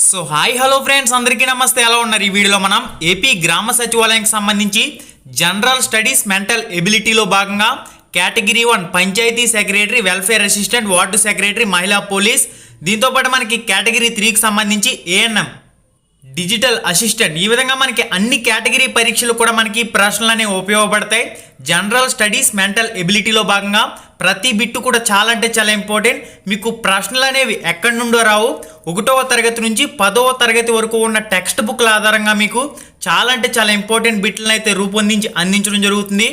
So hi hello friends, అందరికీ నమస్తే. ఎలా ఉన్నారు? ఈ వీడియోలో మనం ఏపీ గ్రామ సచివాలయానికి సంబంధించి జనరల్ స్టడీస్ మెంటల్ ఎబిలిటీలో భాగంగా category 1 panchayat secretary, welfare assistant, ward secretary, మహిళా పోలీస్, దీంతోపాటు మనకి కేటగిరీ 3కి సంబంధించి ఏఎన్ఎం డిజిటల్ అసిస్టెంట్, ఈ విధంగా మనకి అన్ని కేటగిరీ పరీక్షలు కూడా మనకి ప్రశ్నలు అనేవి ఉపయోగపడతాయి. జనరల్ స్టడీస్ మెంటల్ ఎబిలిటీలో భాగంగా ప్రతి బిట్టు కూడా చాలా అంటే చాలా ఇంపార్టెంట్. మీకు ప్రశ్నలు అనేవి ఎక్కడి నుండో రావు. 1వ తరగతి నుంచి 10వ తరగతి వరకు ఉన్న టెక్స్ట్ బుక్ల ఆధారంగా మీకు చాలా అంటే చాలా ఇంపార్టెంట్ బిట్లను అయితే రూపొందించి అందించడం జరుగుతుంది.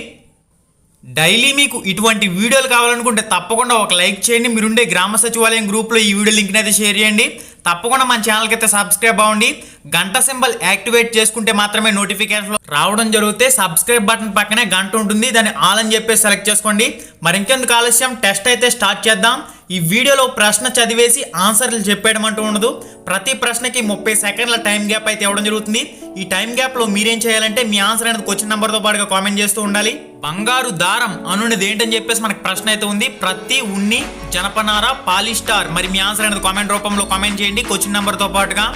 డైలీ మీకు ఇటువంటి వీడియోలు కావాలనుకుంటే తప్పకుండా ఒక లైక్ చేయండి. మీరుండే గ్రామ సచివాలయం గ్రూప్లో ఈ వీడియో లింక్ని అయితే షేర్ చేయండి. తప్పకుండా మన ఛానల్కి అయితే సబ్స్క్రైబ్ అవ్వండి. గంట సింబల్ యాక్టివేట్ చేసుకుంటే మాత్రమే నోటిఫికేషన్ రావడం జరుగుతాయి. సబ్స్క్రైబ్ బటన్ పక్కనే గంట ఉంటుంది, దాన్ని ఆల్ అని చెప్పేసి సెలెక్ట్ చేసుకోండి. మరి ఇంకెందుకు ఆలస్యం, టెస్ట్ అయితే స్టార్ట్ చేద్దాం. ఈ వీడియోలో ప్రశ్న చదివేసి ఆన్సర్లు చెప్పేయడం అంటూ ఉండదు. ప్రతి ప్రశ్నకి 30 సెకండ్ల టైం గ్యాప్ అయితే ఇవ్వడం జరుగుతుంది. ఈ టైం గ్యాప్లో మీరేం చేయాలంటే మీ ఆన్సర్ అనేది క్వశ్చన్ నెంబర్తో పాటుగా కామెంట్ చేస్తూ ఉండాలి. బంగారు దారం అనున్నది ఏంటని చెప్పేసి మనకి ప్రశ్న అయితే ఉంది. ప్రతి ఉన్ని, జనపనార, పాలిస్టార్. మరి మీ ఆన్సర్ అనేది కామెంట్ రూపంలో కామెంట్ చేయండి క్వశ్చన్ నెంబర్తో పాటుగా.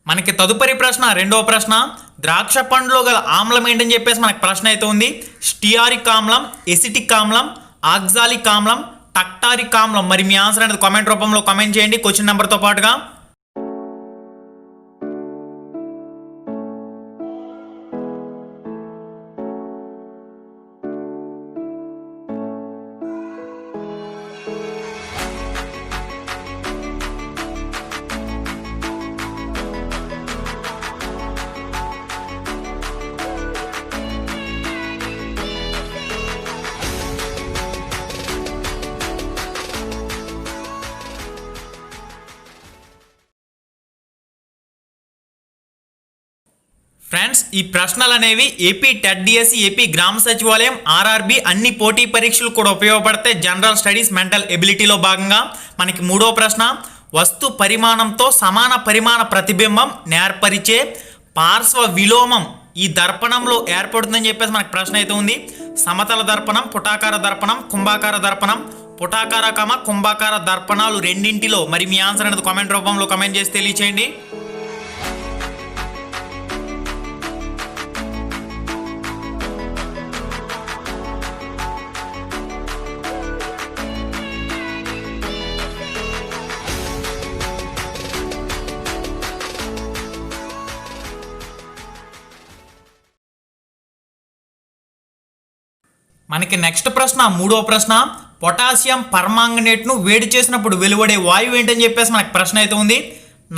మనకి తదుపరి ప్రశ్న, 2వ ప్రశ్న, ద్రాక్ష పండులో గల ఆమ్లం ఏంటని చెప్పేసి మనకి ప్రశ్న అయితే ఉంది. స్టియారిక్ ఆమ్లం, ఎసిటిక్ ఆమ్లం, ఆక్సాలిక్ ఆమ్లం, టక్టారిక్ ఆమ్లం. మరి మీ ఆన్సర్ అనేది కామెంట్ రూపంలో కామెంట్ చేయండి క్వశ్చన్ నెంబర్తో పాటుగా. ఫ్రెండ్స్, ఈ ప్రశ్నలు అనేవి ఏపీ టెట్ డిఎస్సి, ఏపీ గ్రామ సచివాలయం, ఆర్ఆర్బి అన్ని పోటీ పరీక్షలు కూడా ఉపయోగపడతాయి. జనరల్ స్టడీస్ మెంటల్ ఎబిలిటీలో భాగంగా మనకి 3వ ప్రశ్న, వస్తు పరిమాణంతో సమాన పరిమాణ ప్రతిబింబం నేర్పరిచే పార్శ్వ విలోమం ఈ దర్పణంలో ఏర్పడుతుందని చెప్పేసి మనకి ప్రశ్న అయితే ఉంది. సమతల దర్పణం, పుటాకార దర్పణం, కుంభాకార దర్పణం, పుటాకార కుంభాకార దర్పణాలు రెండింటిలో. మరి మీ ఆన్సర్ అనేది కామెంట్ రూపంలో కామెంట్ చేసి తెలియచేయండి. మనకి నెక్స్ట్ ప్రశ్న, 3వ ప్రశ్న, పొటాషియం పర్మాంగనేట్ను వేడి చేసినప్పుడు వెలువడే వాయువు ఏంటని చెప్పేసి మనకి ప్రశ్న అయితే ఉంది.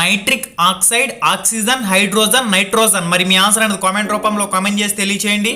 Nitric oxide, oxygen, hydrogen, nitrogen. మరి మీ ఆన్సర్ అనేది కామెంట్ రూపంలో కామెంట్ చేసి తెలియచేయండి.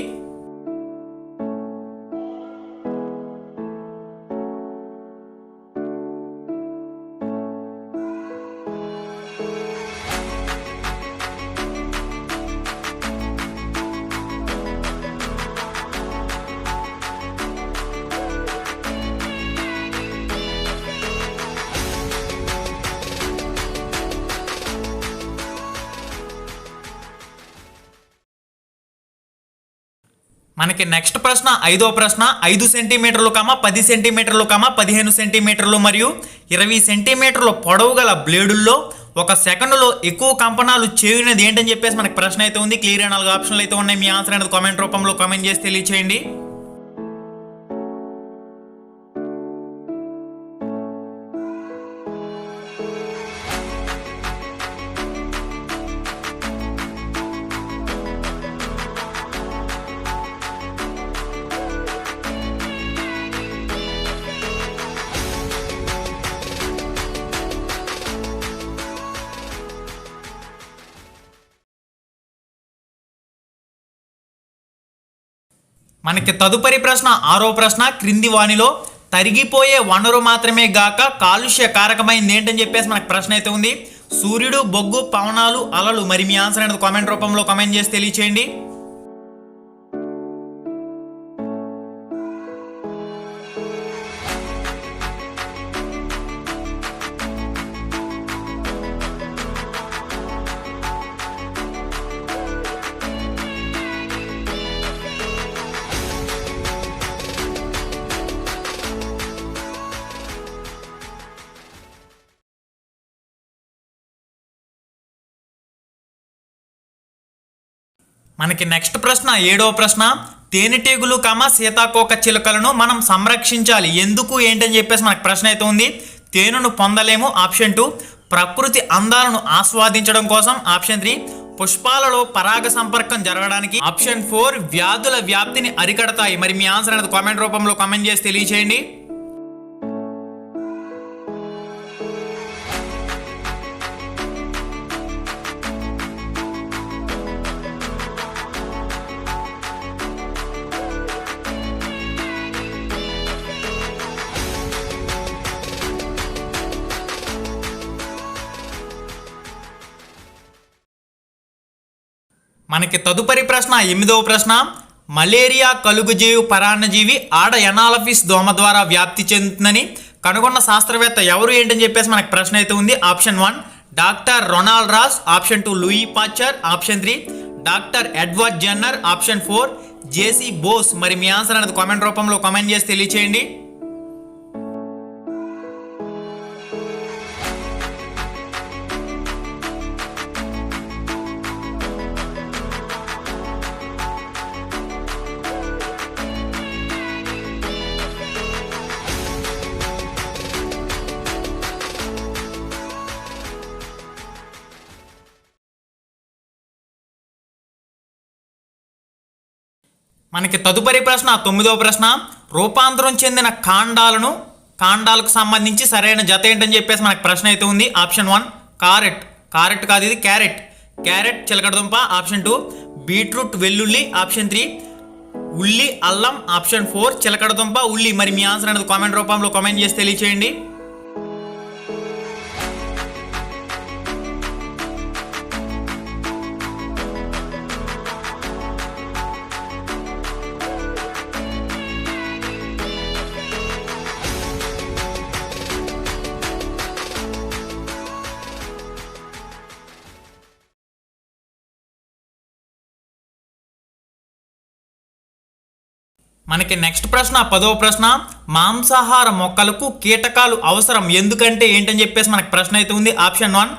మనకి నెక్స్ట్ ప్రశ్న, 5వ ప్రశ్న, 5 సెంటీమీటర్లు, 10 సెంటీమీటర్లు, 15 సెంటీమీటర్లు మరియు 20 సెంటీమీటర్ల పొడవు గల బ్లేడుల్లో 1 సెకండులో ఎక్కువ కంపనాలు చేయునది ఏంటని చెప్పేసి మనకి ప్రశ్న అయితే ఉంది. క్లియర్ 4 ఆప్షన్లు అయితే ఉన్నాయి. మీ ఆన్సర్ అనేది కామెంట్ రూపంలో కామెంట్ చేసి తెలియచేయండి. మనకి తదుపరి ప్రశ్న, 6వ ప్రశ్న, క్రింది వానిలో తరిగిపోయే వనరు మాత్రమే గాక కాలుష్య కారకమైంది ఏంటని చెప్పేసి మనకి ప్రశ్న అయితే ఉంది. సూర్యుడు, బొగ్గు, పవనాలు, అలలు. మరి మీ ఆన్సర్ అనేది కామెంట్ రూపంలో కామెంట్ చేసి తెలియచేయండి. మనకి నెక్స్ట్ ప్రశ్న 7వ ప్రశ్న, తేనెటీగులు సీతాకోక చిలుకలను మనం సంరక్షించాలి ఎందుకు ఏంటని చెప్పేసి మనకు ప్రశ్న అయితే ఉంది. తేనెను పొందలేము ఆప్షన్ 2, ప్రకృతి అందాలను ఆస్వాదించడం కోసం ఆప్షన్ 3, పుష్పాలలో పరాగ సంపర్కం జరగడానికి ఆప్షన్ 4, వ్యాధుల వ్యాప్తిని అరికడతాయి. మరి మీ ఆన్సర్ అనేది కామెంట్ రూపంలో కామెంట్ చేసి తెలియచేయండి. మనకి తదుపరి ప్రశ్న 8వ ప్రశ్న, మలేరియా కలుగుజేయు పరాన్నజీవి ఆడ ఎనాలఫిస్ దోమ ద్వారా వ్యాప్తి చెందుతుందని కనుగొన్న శాస్త్రవేత్త ఎవరు ఏంటని చెప్పేసి మనకి ప్రశ్న అయితే ఉంది. Option 1 doctor Ronald Ross, option 2 Louis Pasteur, option 3 doctor Edward Jenner, option 4 J C Bose. మరి మీ ఆన్సర్ అనేది కామెంట్ రూపంలో కామెంట్ చేసి తెలియచేయండి. మనకి తదుపరి ప్రశ్న 9వ ప్రశ్న, రూపాంతరం చెందిన కాండాలకు సంబంధించి సరైన జత ఏంటని చెప్పేసి మనకు ప్రశ్న అయితే ఉంది. ఆప్షన్ 1 కారెట్ కాదు ఇది క్యారెట్ చిలకడదుంప, ఆప్షన్ 2 బీట్రూట్ వెల్లుల్లి, ఆప్షన్ 3 ఉల్లి అల్లం, ఆప్షన్ 4 చిలకడదుంప ఉల్లి. మరి మీ ఆన్సర్ అనేది కామెంట్ రూపంలో కామెంట్ చేసి తెలియచేయండి. మనకి నెక్స్ట్ ప్రశ్న 10వ ప్రశ్న, మాంసాహార మొక్కలకు కీటకాలు అవసరం ఎందుకంటే ఏంటని చెప్పేసి మనకు ప్రశ్న అయితే ఉంది. ఆప్షన్ 1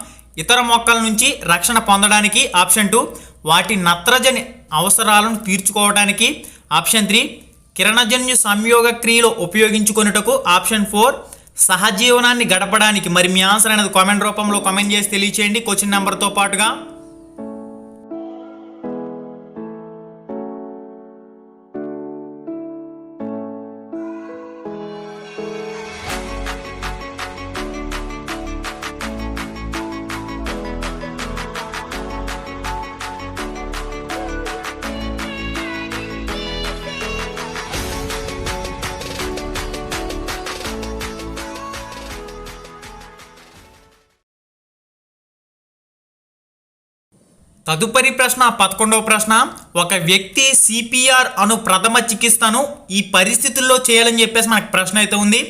ఇతర మొక్కల నుంచి రక్షణ పొందడానికి, ఆప్షన్ 2 వాటి నత్రజని అవసరాలను తీర్చుకోవడానికి, ఆప్షన్ 3 కిరణజన్యు సంయోగ క్రియలో ఉపయోగించుకొనుటకు, ఆప్షన్ 4 సహజీవనాన్ని గడపడానికి. మరి మీ ఆన్సర్ అనేది కామెంట్ రూపంలో కామెంట్ చేసి తెలియచేయండి క్వశ్చన్ నెంబర్తో పాటుగా. తదుపరి ప్రశ్న 11వ ప్రశ్న, ఒక వ్యక్తి సిపిఆర్ అను ప్రథమ చికిత్సను ఈ పరిస్థితుల్లో చేయాలని చెప్పేసి మనకు ప్రశ్న అయితే ఉంది.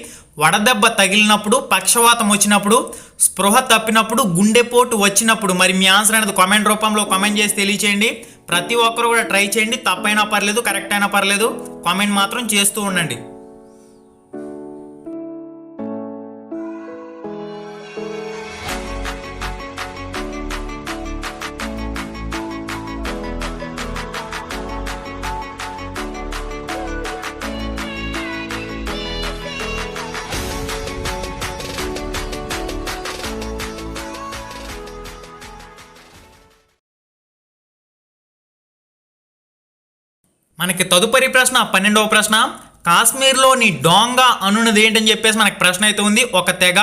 వడదెబ్బ తగిలినప్పుడు, పక్షవాతం వచ్చినప్పుడు, స్పృహ తప్పినప్పుడు, గుండెపోటు వచ్చినప్పుడు. మరి మీ ఆన్సర్ అనేది కామెంట్ రూపంలో కామెంట్ చేసి తెలియచేయండి. ప్రతి ఒక్కరు కూడా ట్రై చేయండి, తప్పైనా పర్లేదు కరెక్ట్ అయినా పర్లేదు, కామెంట్ మాత్రం చేస్తూ ఉండండి. మనకి తదుపరి ప్రశ్న 12వ ప్రశ్న, కాశ్మీర్లోని డోంగా అనున్నది ఏంటని చెప్పేసి మనకు ప్రశ్న అయితే ఉంది. ఒక తెగ,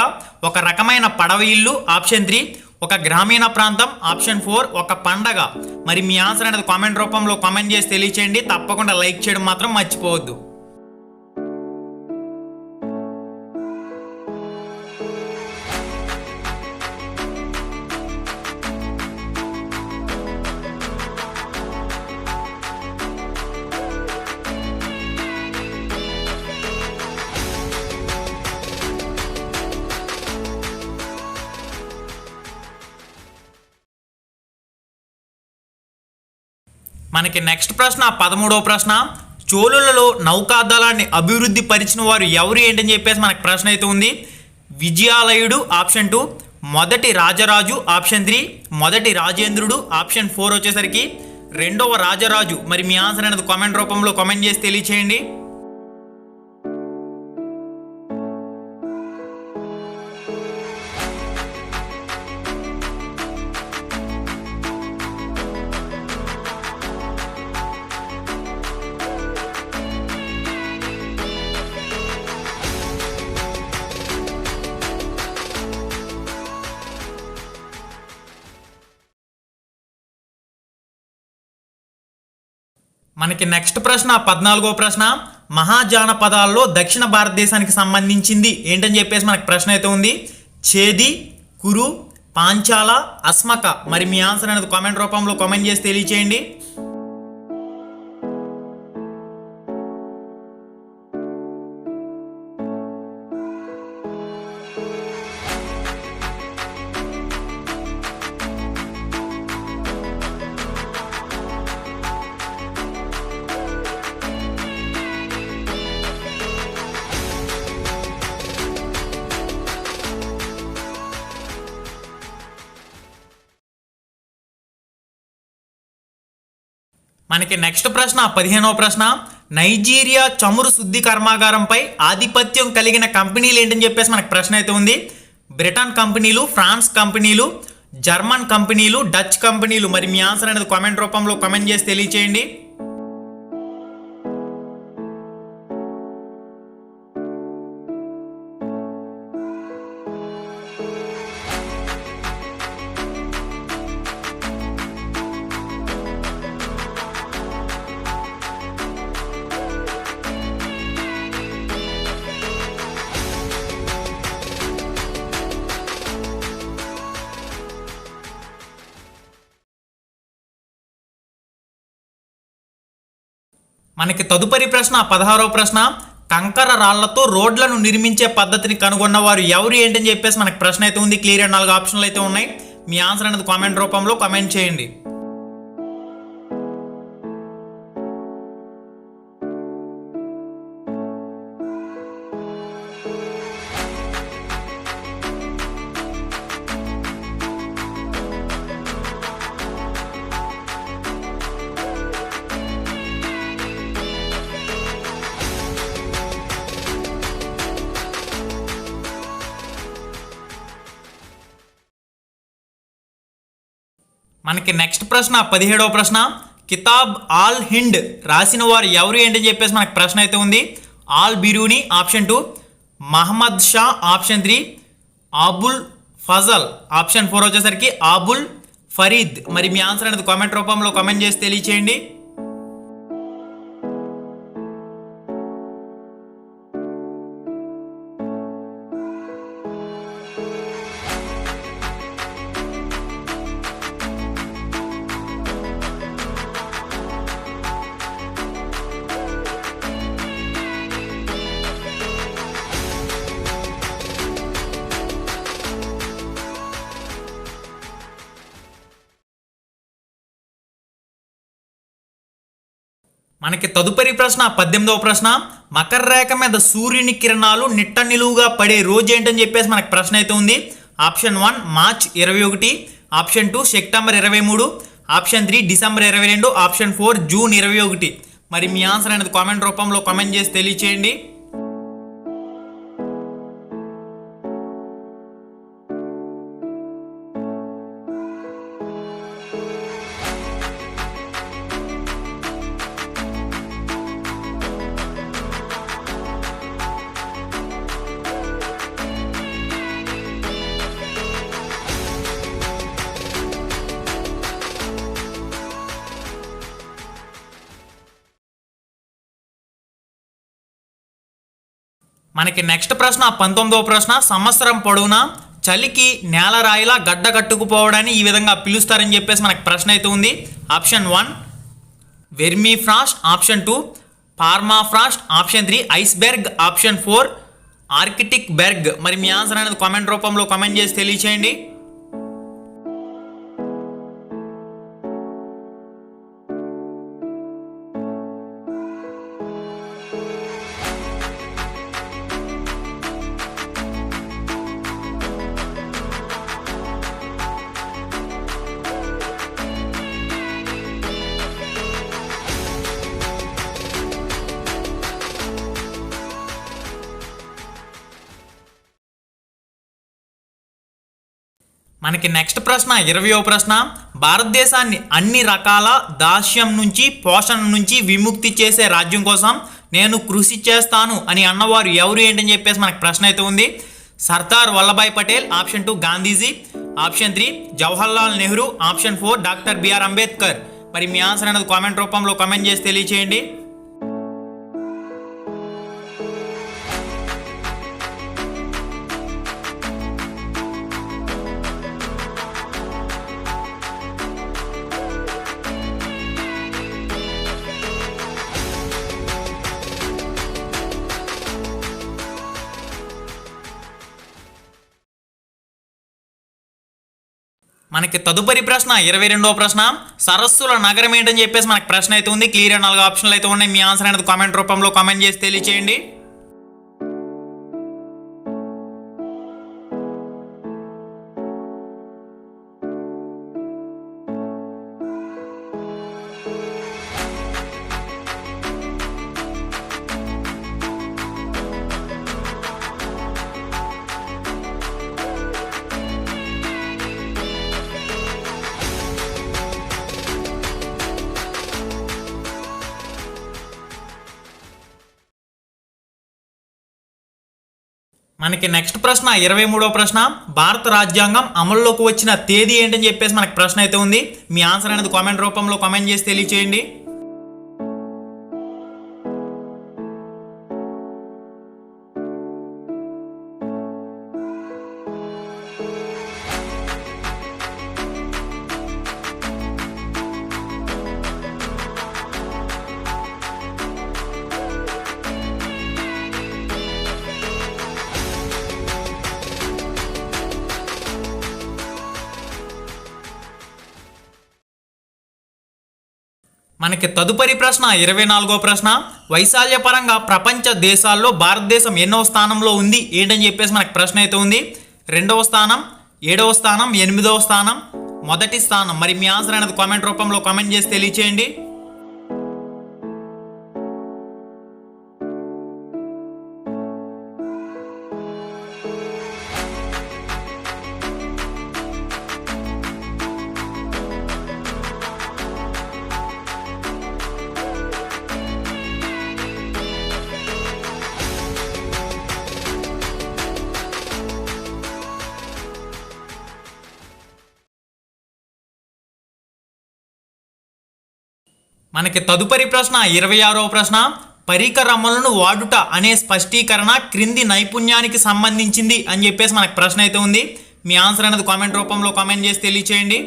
ఒక రకమైన పడవ ఇల్లు, ఆప్షన్ 3 ఒక గ్రామీణ ప్రాంతం, ఆప్షన్ 4 ఒక పండగ. మరి మీ ఆన్సర్ అనేది కామెంట్ రూపంలో కామెంట్ చేసి తెలియచేయండి. తప్పకుండా లైక్ చేయడం మాత్రం మర్చిపోవద్దు. మనకి నెక్స్ట్ ప్రశ్న 13వ ప్రశ్న, చోళులలో నౌకాదళాన్ని అభివృద్ధి పరిచిన వారు ఎవరు ఏంటని చెప్పేసి మనకు ప్రశ్న అయితే ఉంది. విజయాలయుడు, ఆప్షన్ 2 మొదటి రాజరాజు, ఆప్షన్ 3 మొదటి రాజేంద్రుడు, ఆప్షన్ 4 వచ్చేసరికి రెండవ రాజరాజు. మరి మీ ఆన్సర్ అనేది కామెంట్ రూపంలో కామెంట్ చేసి తెలియచేయండి. మనకి నెక్స్ట్ ప్రశ్న 14వ ప్రశ్న. మహాజానపదాల్లో దక్షిణ భారతదేశానికి సంబంధించింది ఏంటని చెప్పేసి మనకి ప్రశ్న అయితే ఉంది. ఛేది, కురు, పాంచాల, అస్మక. మరి మీ ఆన్సర్ అనేది కామెంట్ రూపంలో కామెంట్ చేసి తెలియచేయండి. మనకి నెక్స్ట్ ప్రశ్న 15వ ప్రశ్న. నైజీరియా చమురు శుద్ధి కర్మాగారంపై ఆధిపత్యం కలిగిన కంపెనీలు ఏంటని చెప్పేసి మనకి ప్రశ్న అయితే ఉంది. బ్రిటన్ కంపెనీలు, ఫ్రాన్స్ కంపెనీలు, జర్మన్ కంపెనీలు, డచ్ కంపెనీలు. మరి మీ ఆన్సర్ అనేది కామెంట్ రూపంలో కామెంట్ చేసి తెలియచేయండి. మనకి తదుపరి ప్రశ్న 16వ ప్రశ్న. కంకర రాళ్లతో రోడ్లను నిర్మించే పద్ధతిని కనుగొన్నవారు ఎవరు ఏంటని చెప్పేసి మనకి ప్రశ్న అయితే ఉంది. క్లియర్ అండ్ 4 ఆప్షన్లు అయితే ఉన్నాయి. మీ ఆన్సర్ అనేది కామెంట్ రూపంలో కామెంట్ చేయండి. మనకి నెక్స్ట్ ప్రశ్న 17వ ప్రశ్న. కితాబ్ ఆల్ హిండ్ రాసిన వారు ఎవరు ఏంటని చెప్పేసి మనకి ప్రశ్న అయితే ఉంది. Al Biruni option 2, Muhammad Shah option 3, Abul Fazl option 4 వచ్చేసరికి అబుల్ ఫరీద్. మరి మీ ఆన్సర్ అనేది కామెంట్ రూపంలో కామెంట్ చేసి తెలియచేయండి. మనకి తదుపరి ప్రశ్న 18వ ప్రశ్న. మకర రేఖ మీద సూర్యుని కిరణాలు నిట్ట నిలువుగా పడే రోజు ఏంటని చెప్పేసి మనకి ప్రశ్న అయితే ఉంది. Option 1 March 21, option 2 September 23, option 3 December 22, option 4 June 21. మరి మీ ఆన్సర్ అనేది కామెంట్ రూపంలో కామెంట్ చేసి తెలియచేయండి. మనకి నెక్స్ట్ ప్రశ్న 19వ ప్రశ్న. సంవత్సరం పొడవునా చలికి నేల రాయిలా గడ్డ కట్టుకుపోవడాన్ని ఈ విధంగా పిలుస్తారని చెప్పేసి మనకి ప్రశ్న అయితే ఉంది. Option 1 vermi Frost, option 2 పార్మా Frost, option 3 Iceberg, option 4 Arctic బెర్గ్. మరి మీ ఆన్సర్ అనేది కామెంట్ రూపంలో కామెంట్ చేసి తెలియచేయండి. మనకి నెక్స్ట్ ప్రశ్న 20వ ప్రశ్న, భారతదేశాన్ని అన్ని రకాల దాస్యం నుంచి పోషణ నుంచి విముక్తి చేసే రాజ్యం కోసం నేను కృషి చేస్తాను అని అన్నవారు ఎవరు ఏంటని చెప్పేసి మనకు ప్రశ్న అయితే ఉంది. Sardar Vallabhbhai Patel, option 2 Gandhiji, option 3 Jawaharlal Nehru, option 4 doctor B R Ambedkar. మరి మీ ఆన్సర్ అనేది కామెంట్ రూపంలో కామెంట్ చేసి తెలియచేయండి. మనకి తదుపరి ప్రశ్న 22వ ప్రశ్న, సరస్సుల నగరం ఏంటని చెప్పేసి మనకు ప్రశ్న అయితే ఉంది. క్లియర్ 4 ఆప్షన్లు అయితే ఉన్నాయి. మీ ఆన్సర్ అనేది కామెంట్ రూపంలో కామెంట్ చేసి తెలియచేయండి. మనకి నెక్స్ట్ ప్రశ్న 23వ ప్రశ్న, భారత రాజ్యాంగం అమల్లోకి వచ్చిన తేదీ ఏంటని చెప్పేసి మనకు ప్రశ్న అయితే ఉంది. మీ ఆన్సర్ అనేది కామెంట్ రూపంలో కామెంట్ చేసి తెలియచేయండి. మనకి తదుపరి ప్రశ్న 24వ ప్రశ్న, వైశాల్యపరంగా ప్రపంచ దేశాల్లో భారతదేశం ఎన్నవ స్థానంలో ఉంది ఏంటని చెప్పేసి మనకు ప్రశ్న అయితే ఉంది. 2వ స్థానం, 7వ స్థానం, 8వ స్థానం, మొదటి స్థానం. మరి మీ ఆన్సర్ అనేది కామెంట్ రూపంలో కామెంట్ చేసి తెలియచేయండి. మనకి తదుపరి ప్రశ్న 26వ ప్రశ్న, పరికరములను వాడుట అనే స్పష్టీకరణ క్రింది నైపుణ్యానికి సంబంధించింది అని చెప్పేసి మనకు ప్రశ్న అయితే ఉంది. మీ ఆన్సర్ అనేది కామెంట్ రూపంలో కామెంట్ చేసి తెలియచేయండి.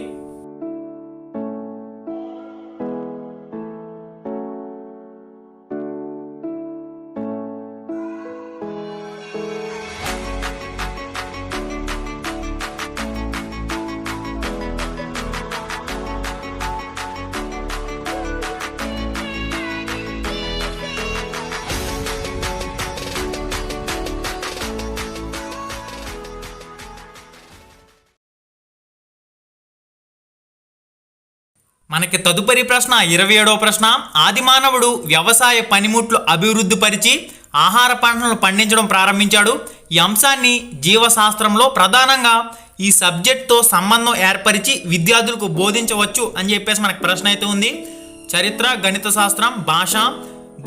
మనకి తదుపరి ప్రశ్న 27వ ప్రశ్న, ఆదిమానవుడు వ్యవసాయ పనిముట్లు అభివృద్ధి పరిచి ఆహార పంటలను పండించడం ప్రారంభించాడు. ఈ అంశాన్ని జీవశాస్త్రంలో ప్రధానంగా ఈ సబ్జెక్ట్తో సంబంధం ఏర్పరిచి విద్యార్థులకు బోధించవచ్చు అని చెప్పేసి మనకు ప్రశ్న అయితే ఉంది. చరిత్ర, గణిత శాస్త్రం, భాష,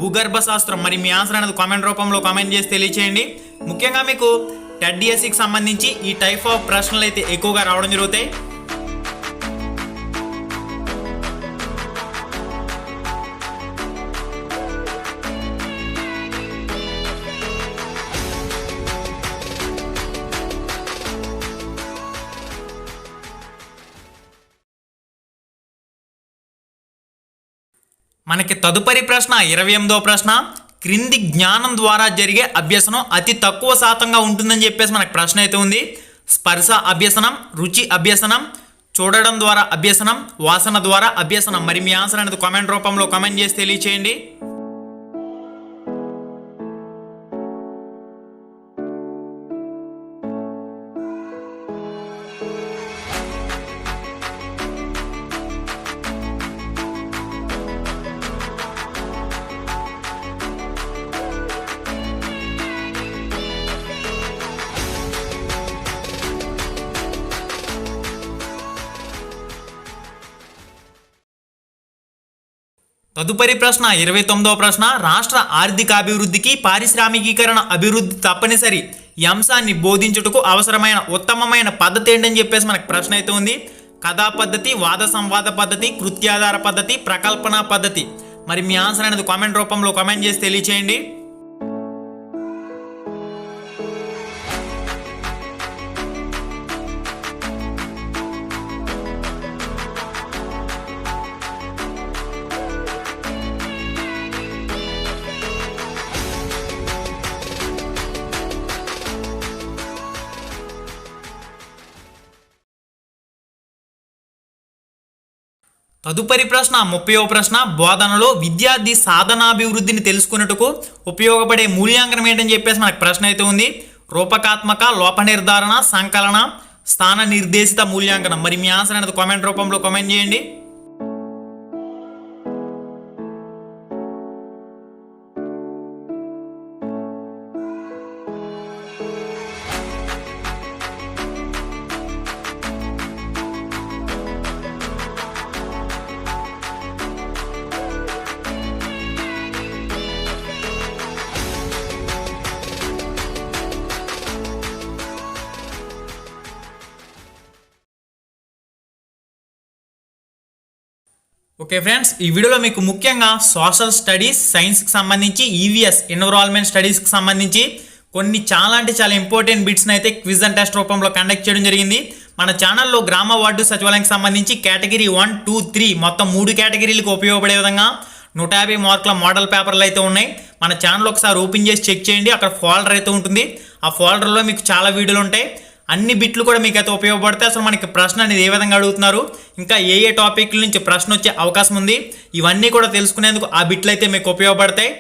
భూగర్భ శాస్త్రం. మరి మీ ఆన్సర్ అనేది కామెంట్ రూపంలో కామెంట్ చేసి తెలియచేయండి. ముఖ్యంగా మీకు టెట్ డిఎస్సికి సంబంధించి ఈ టైప్ ఆఫ్ ప్రశ్నలు అయితే ఎక్కువగా రావడం జరుగుతాయి. మనకి తదుపరి ప్రశ్న 28వ ప్రశ్న, క్రింది జ్ఞానం ద్వారా జరిగే అభ్యసనం అతి తక్కువ శాతంగా ఉంటుందని చెప్పేసి మనకు ప్రశ్న అయితే ఉంది. స్పర్శ అభ్యసనం, రుచి అభ్యసనం, చూడడం ద్వారా అభ్యసనం, వాసన ద్వారా అభ్యసనం. మరి మీ ఆన్సర్ అనేది కామెంట్ రూపంలో కామెంట్ చేసి తెలియచేయండి. తదుపరి ప్రశ్న 29వ ప్రశ్న, రాష్ట్ర ఆర్థికాభివృద్ధికి పారిశ్రామికీకరణ అభివృద్ధి తప్పనిసరి ఈ అంశాన్ని బోధించుటకు అవసరమైన ఉత్తమమైన పద్ధతి ఏంటని చెప్పేసి మనకు ప్రశ్న అయితే ఉంది. కథా పద్ధతి, వాద సంవాద పద్ధతి, కృత్యాధార పద్ధతి, ప్రకల్పన పద్ధతి. మరి మీ ఆన్సర్ అనేది కామెంట్ రూపంలో కామెంట్ చేసి తెలియచేయండి. తదుపరి ప్రశ్న 30వ ప్రశ్న, బోధనలో విద్యార్థి సాధనాభివృద్ధిని తెలుసుకున్నట్టుకు ఉపయోగపడే మూల్యాంకనం ఏంటని చెప్పేసి మనకు ప్రశ్న అయితే ఉంది. రూపకాత్మక, లోప నిర్ధారణ, సంకలన, స్థాన నిర్దేశిత మూల్యాంకనం. మరి మీ ఆన్సర్ అనేది కామెంట్ రూపంలో కామెంట్ చేయండి. ఓకే ఫ్రెండ్స్, ఈ వీడియోలో మీకు ముఖ్యంగా సోషల్ స్టడీస్, సైన్స్కి సంబంధించి, ఈవీఎస్ ఎన్విరాన్మెంట్ స్టడీస్కి సంబంధించి కొన్ని చాలా అంటే చాలా ఇంపార్టెంట్ బిట్స్ని అయితే క్విజ్ అండ్ టెస్ట్ రూపంలో కండక్ట్ చేయడం జరిగింది. మన ఛానల్లో గ్రామ వార్డు సచివాలయానికి సంబంధించి కేటగిరీ 1, 2, 3 మొత్తం 3 కేటగిరీలకు ఉపయోగపడే విధంగా 150 మార్కుల మోడల్ పేపర్లు అయితే ఉన్నాయి. మన ఛానల్ ఒకసారి ఓపెన్ చేసి చెక్ చేయండి. అక్కడ ఫోల్డర్ అయితే ఉంటుంది. ఆ ఫోల్డర్లో మీకు చాలా వీడియోలు ఉంటాయి. అన్ని బిట్లు కూడా మీకు అయితే ఉపయోగపడతాయి. అసలు మనకి ప్రశ్న అనేది ఏ విధంగా అడుగుతున్నారు, ఇంకా ఏ టాపిక్ల నుంచి ప్రశ్న వచ్చే అవకాశం ఉంది, ఇవన్నీ కూడా తెలుసుకునేందుకు ఆ బిట్లు అయితే మీకు ఉపయోగపడతాయి.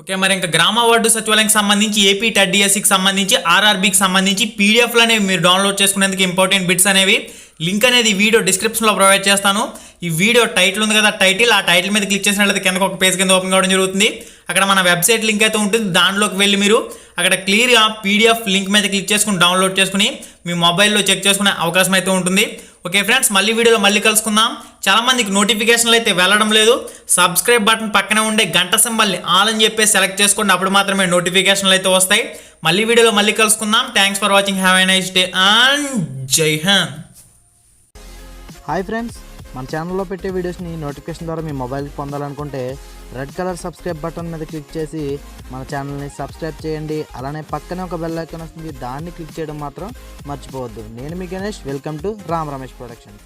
ఓకే, మరి ఇంకా గ్రామ వార్డు సచివాలయానికి సంబంధించి, ఏపీ TET-DSEకి సంబంధించి, ఆర్ఆర్బీకి సంబంధించి పీడిఎఫ్లు అనేవి మీరు డౌన్లోడ్ చేసుకునేందుకు ఇంపార్టెంట్ బిట్స్ అనేవి లింక్ అనేది వీడియో డిస్క్రిప్షన్లో ప్రొవైడ్ చేస్తాను. ఈ వీడియో టైటిల్ ఉంది కదా, ఆ టైటిల్ మీద క్లిక్ చేసినట్లయితే కింద ఒక పేజ్ కింద ఓపెన్ కావడం జరుగుతుంది. అక్కడ మన వెబ్సైట్ లింక్ అయితే ఉంటుంది. దాంట్లోకి వెళ్ళి మీరు అక్కడ క్లియర్గా పీడిఎఫ్ లింక్ మీద క్లిక్ చేసుకుని డౌన్లోడ్ చేసుకుని మీ మొబైల్లో చెక్ చేసుకునే అవకాశం అయితే ఉంటుంది. ఓకే ఫ్రెండ్స్, వీడియోలో మళ్ళీ కలుసుకుందాం. చాలామందికి నోటిఫికేషన్లు అయితే వెళ్ళడం లేదు. సబ్స్క్రైబ్ బటన్ పక్కనే ఉండే గంట సింబల్ని ఆల్ అని చెప్పేసి సెలెక్ట్ చేసుకోండి. అప్పుడు మాత్రమే నోటిఫికేషన్లు అయితే వస్తాయి. వీడియోలో మళ్ళీ కలుసుకుందాం. Thanks for watching. Have a nice day and జై హింద్. హాయ్ ఫ్రెండ్స్, మన ఛానల్లో పెట్టే వీడియోస్ని నోటిఫికేషన్ ద్వారా మీ మొబైల్కి పొందాలనుకుంటే రెడ్ కలర్ సబ్స్క్రైబ్ బటన్ మీద క్లిక్ చేసి మన ఛానల్ని సబ్స్క్రైబ్ చేయండి. అలానే పక్కనే ఒక బెల్ ఐకాన్ వస్తుంది, దాన్ని క్లిక్ చేయడం మాత్రం మర్చిపోవద్దు. నేను మీ Ganesh, welcome to Ram Ramesh productions.